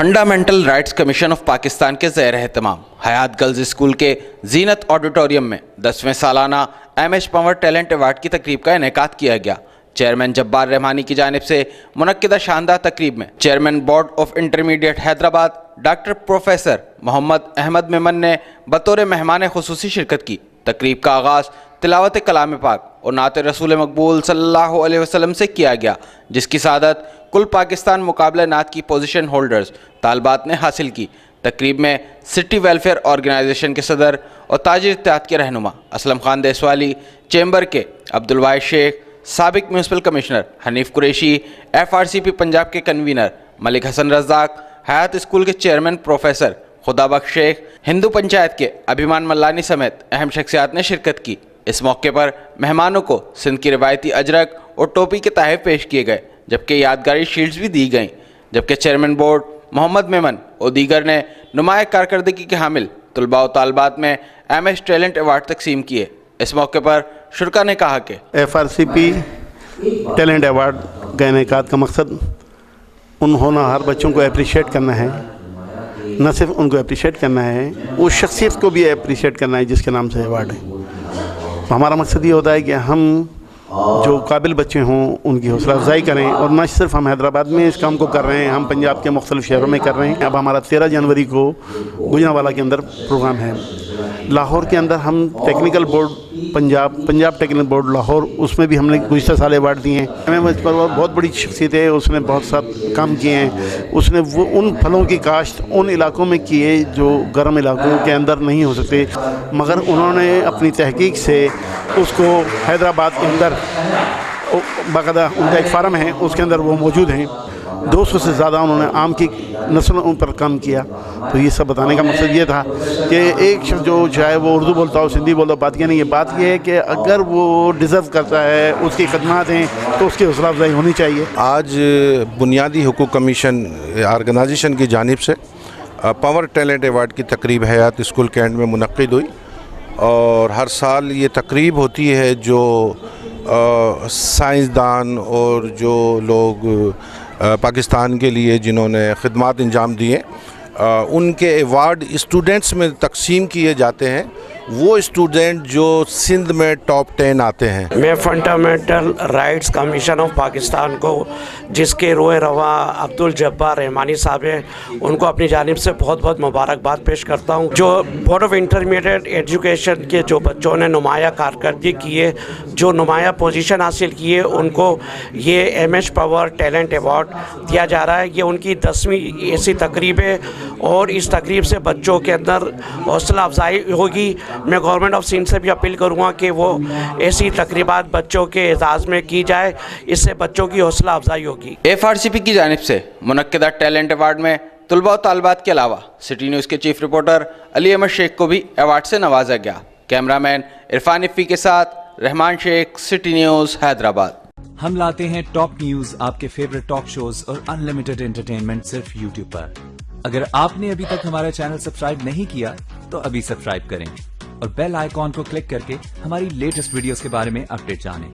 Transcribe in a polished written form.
Fundamental rights commission of Pakistan کے زیر اہتمام حیات گرلز اسکول کے زینت آڈیٹوریم میں 10ویں سالانہ M H power talent award کی تقریب کا انعقاد کیا گیا۔ چیئرمین جبار رحمانی کی جانب سے منعقدہ شاندار تقریب میں chairman board of intermediate Hyderabad doctor professor Muhammad Ahmed Memon نے بطور مہمان خصوصی شرکت کی۔ تقریب کا آغاز تلاوت کلام پاک اور نعت رسول مقبول صلی اللہ علیہ وسلم سے کیا گیا، جس کی سعادت کل پاکستان مقابلہ نعت کی پوزیشن ہولڈرز طالبات نے حاصل کی۔ تقریب میں سٹی ویلفیئر آرگنائزیشن کے صدر اور تاجر اتحاد کے رہنما اسلم خان دیسوالی، چیمبر کے عبدالواحد شیخ، سابق municipal commissioner Hanif Qureshi, FRCP Punjab کے کنوینر ملک حسن رزاق، حیات اسکول کے چیئرمین پروفیسر خدا بخش شیخ، ہندو پنچایت کے ابھیمان ملانی سمیت اہم شخصیات نے شرکت کی۔ اس موقع پر مہمانوں کو سندھ کی روایتی اجرک اور ٹوپی کے تحائف پیش کیے گئے، جبکہ یادگاری شیلڈز بھی دی گئیں، جبکہ چیئرمین بورڈ محمد میمن اور دیگر نے نمایاں کارکردگی کے حامل طلباء و طالبات میں ایم ایچ ٹیلنٹ ایوارڈ تقسیم کیے۔ اس موقع پر شرکا نے کہا کہ FRCP ٹیلنٹ ایوارڈ کا انعقاد کا مقصد ہر بچوں کو اپریشیٹ کرنا ہے، نہ صرف ان کو اپریشیٹ کرنا ہے، اس شخصیت کو بھی اپریشیٹ کرنا ہے جس کے نام سے ایوارڈ ہے۔ تو ہمارا مقصد یہ ہوتا ہے کہ ہم جو قابل بچے ہوں ان کی حوصلہ افزائی کریں، اور نہ صرف ہم حیدرآباد میں اس کام کو کر رہے ہیں، ہم پنجاب کے مختلف شہروں میں کر رہے ہیں۔ اب ہمارا 13 جنوری کو گوجرانوالہ کے اندر پروگرام ہے۔ لاہور کے اندر ہم technical board Punjab technical board Lahore, اس میں بھی ہم نے گزشتہ سال ایوارڈ دیے ہیں۔ ہمیں بہت بڑی شخصیت ہے، اس نے بہت سا کام کیے ہیں۔ اس نے وہ ان پھلوں کی کاشت ان علاقوں میں کیے جو گرم علاقوں کے اندر نہیں ہو سکتے، مگر انہوں نے اپنی تحقیق سے اس کو حیدرآباد کے اندر باقاعدہ ان کا ایک فارم ہے، اس کے اندر وہ موجود ہیں۔ 200 سے زیادہ انہوں نے آم کی نسلوں پر کام کیا۔ تو یہ سب بتانے کا مقصد یہ تھا کہ ایک شخص جو چاہے وہ اردو بولتا ہو، سندھی بولتا ہو، بات یہ نہیں ہے۔ بات یہ ہے کہ اگر وہ ڈیزرو کرتا ہے، اس کی خدمات ہیں، تو اس کی حوصلہ افزائی ہونی چاہیے۔ آج بنیادی حقوق کمیشن آرگنائزیشن کی جانب سے پاور ٹیلنٹ ایوارڈ کی تقریب حیات اسکول کینٹ میں منعقد ہوئی، اور ہر سال یہ تقریب ہوتی ہے جو سائنسدان اور جو لوگ پاکستان کے لیے جنہوں نے خدمات انجام دیے ان کے ایوارڈ اسٹوڈنٹس میں تقسیم کیے جاتے ہیں، وہ اسٹوڈنٹ جو سندھ میں ٹاپ 10 آتے ہیں۔ میں fundamental rights commission of Pakistan کو، جس کے روح رواں عبدالجبار رحمانی صاحب ہیں، ان کو اپنی جانب سے بہت بہت مبارکباد پیش کرتا ہوں۔ جو بورڈ آف انٹرمیڈیٹ ایجوکیشن کے جو بچوں نے نمایاں کارکردگی کی ہے، جو نمایاں پوزیشن حاصل کی ہے، ان کو یہ M H power talent award دیا جا رہا ہے۔ یہ ان کی 10ویں ایسی تقریب ہے، اور اس تقریب سے بچوں کے اندر حوصلہ افزائی ہوگی۔ میں گورنمنٹ آف سندھ سے بھی اپیل کروں گا کہ وہ ایسی تقریبات بچوں کے اعزاز میں کی جائے، اس سے بچوں کی حوصلہ افزائی ہوگی۔ FRCP کی جانب سے منعقدہ ٹیلنٹ ایوارڈ میں طلباء و طالبات کے علاوہ سٹی نیوز کے چیف رپورٹر علی احمد شیخ کو بھی ایوارڈ سے نوازا گیا۔ کیمرہ مین عرفان افی کے ساتھ رحمان شیخ، سٹی نیوز حیدرآباد۔ ہم لاتے ہیں ٹاپ نیوز، آپ کے فیوریٹ ٹاک شوز اور انلمیٹڈ انٹرٹینمنٹ صرف یوٹیوب پر۔ اگر آپ نے ابھی تک ہمارا چینل سبسکرائب نہیں کیا تو ابھی سبسکرائب کریں اور بیل آئیکن کو کلک کر کے ہماری لیٹسٹ ویڈیوز کے بارے میں اپڈیٹ جانیں۔